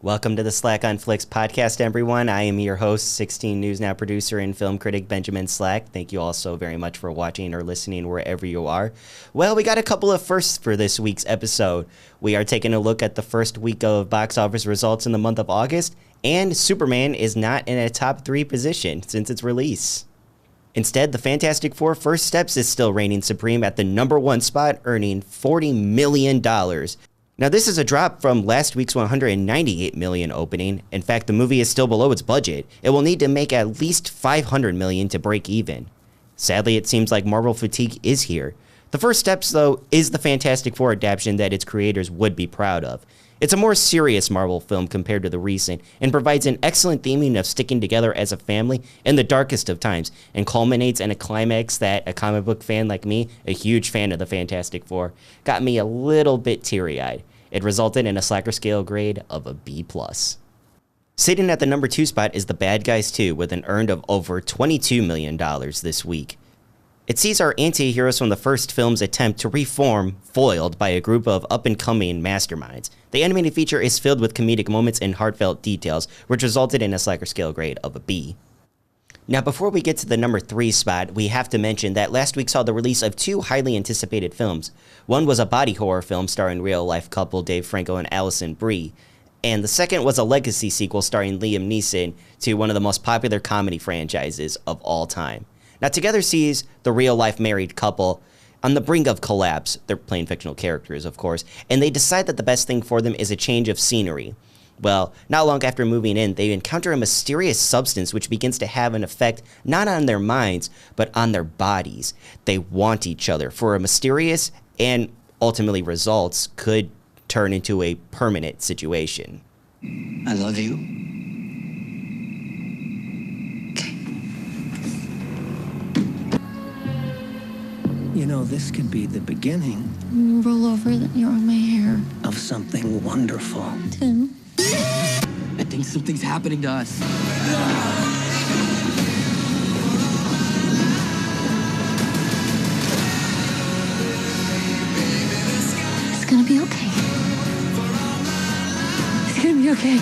Welcome to the Slack on Flicks podcast, everyone. I am your host, 16 News Now producer and film critic Benjamin Slack. Thank you all so very much for watching or listening wherever you are. Well, we got a couple of firsts for this week's episode. We are taking a look at the first week of box office results in the month of August, and Superman is not in a top 3 position since its release. Instead, the Fantastic Four First Steps is still reigning supreme at the number 1 spot, earning $40 million. Now, this is a drop from last week's $198 million opening. In fact, the movie is still below its budget. It will need to make at least $500 million to break even. Sadly, it seems like Marvel fatigue is here. The First Steps, though, is the Fantastic Four adaptation that its creators would be proud of. It's a more serious Marvel film compared to the recent, and provides an excellent theming of sticking together as a family in the darkest of times, and culminates in a climax that a comic book fan like me, a huge fan of the Fantastic Four, got me a little bit teary-eyed. It resulted in a Slacker scale grade of a B+. Sitting at the number 2 spot is The Bad Guys 2 with an earned of over $22 million this week. It sees our anti-heroes from the first film's attempt to reform foiled by a group of up-and-coming masterminds. The animated feature is filled with comedic moments and heartfelt details, which resulted in a Slacker scale grade of a B. Now, before we get to the number 3 spot, we have to mention that last week saw the release of 2 highly anticipated films. One was a body horror film starring real-life couple Dave Franco and Allison Brie, and the second was a legacy sequel starring Liam Neeson to one of the most popular comedy franchises of all time. Now, Together sees the real-life married couple on the brink of collapse. They're playing fictional characters, of course, and they decide that the best thing for them is a change of scenery. Well, not long after moving in, they encounter a mysterious substance which begins to have an effect not on their minds, but on their bodies. They want each other for a mysterious and ultimately results could turn into a permanent situation. I love you. You know, this could be the beginning When you roll over, you're on my hair. of something wonderful. Tim. I think something's happening to us. It's gonna be okay. It's gonna be okay.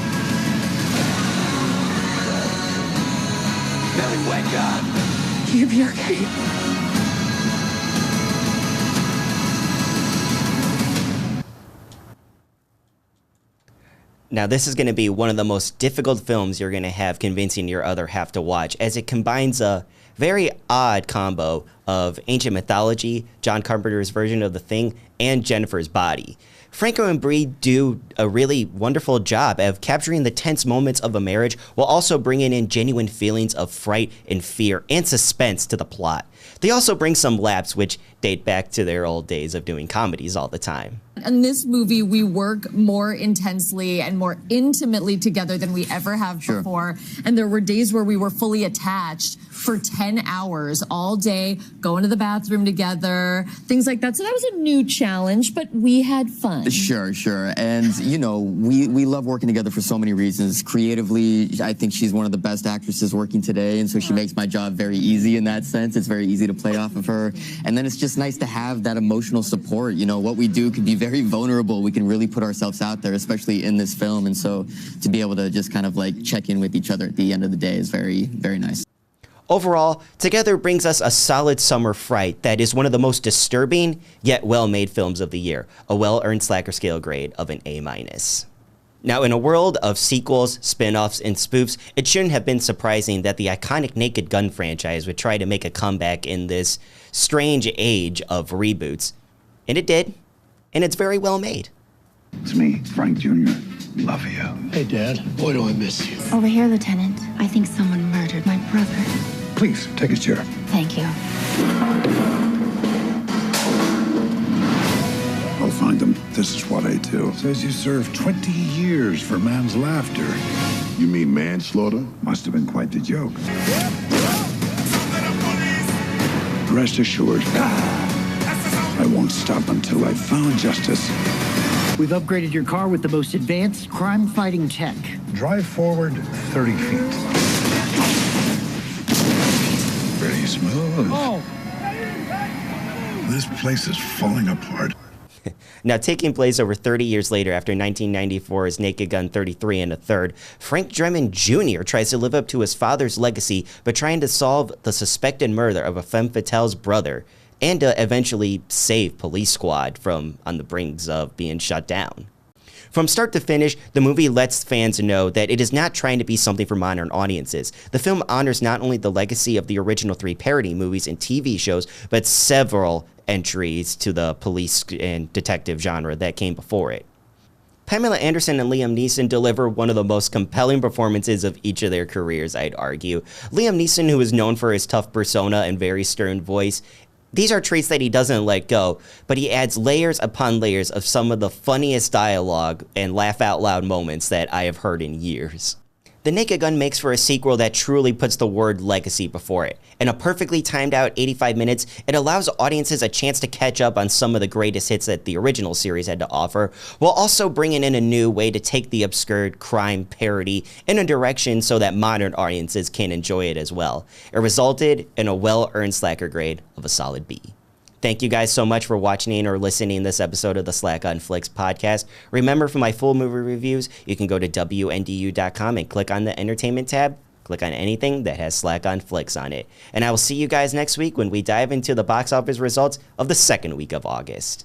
Billy, wake up! You're gonna be okay. Now, this is going to be one of the most difficult films you're going to have convincing your other half to watch, as it combines a very odd combo of ancient mythology, John Carpenter's version of The Thing, and Jennifer's Body. Franco and Brie do a really wonderful job of capturing the tense moments of a marriage while also bringing in genuine feelings of fright and fear and suspense to the plot. They also bring some laughs which date back to their old days of doing comedies all the time. In this movie, we work more intensely and more intimately together than we ever have before. And there were days where we were fully attached for 10 hours all day, going to the bathroom together, things like that. So that was a new challenge, but we had fun. Sure. And, you know, we love working together for so many reasons. Creatively, I think she's one of the best actresses working today, and so she makes my job very easy in that sense. It's very easy to play off of her. And then it's just nice to have that emotional support. You know, what we do can be very vulnerable. We can really put ourselves out there, especially in this film. And so to be able to just kind of like check in with each other at the end of the day is very, very nice. Overall, Together brings us a solid summer fright that is one of the most disturbing yet well-made films of the year, a well-earned Slacker scale grade of an A-. Now, in a world of sequels, spin-offs, and spoofs, it shouldn't have been surprising that the iconic Naked Gun franchise would try to make a comeback in this strange age of reboots. And it did, and it's very well made. It's me, Frank Jr. Love you. Hey, Dad. Boy, do I miss you. Over here, Lieutenant. I think someone murdered my brother. Please, take a chair. Thank you. I'll find them. This is what I do. Says you served 20 years for man's laughter. You mean manslaughter? Must have been quite the joke. Rest assured, I won't stop until I've found justice. We've upgraded your car with the most advanced crime-fighting tech. Drive forward 30 feet. Pretty smooth. Oh! This place is falling apart. Now, taking place over 30 years later after 1994's Naked Gun 33 and a third, Frank Drebin Jr. tries to live up to his father's legacy by trying to solve the suspected murder of a femme fatale's brother and to eventually save Police Squad from on the brinks of being shut down. From start to finish, the movie lets fans know that it is not trying to be something for modern audiences. The film honors not only the legacy of the original 3 parody movies and TV shows, but several entries to the police and detective genre that came before it. Pamela Anderson and Liam Neeson deliver one of the most compelling performances of each of their careers, I'd argue. Liam Neeson, who is known for his tough persona and very stern voice, these are traits that he doesn't let go, but he adds layers upon layers of some of the funniest dialogue and laugh out loud moments that I have heard in years. The Naked Gun makes for a sequel that truly puts the word legacy before it. In a perfectly timed out 85 minutes, it allows audiences a chance to catch up on some of the greatest hits that the original series had to offer, while also bringing in a new way to take the obscure crime parody in a direction so that modern audiences can enjoy it as well. It resulted in a well-earned Slacker grade of a solid B. Thank you guys so much for watching or listening to this episode of the Slack on Flicks podcast. Remember, for my full movie reviews, you can go to WNDU.com and click on the entertainment tab. Click on anything that has Slack on Flicks on it. And I will see you guys next week when we dive into the box office results of the second week of August.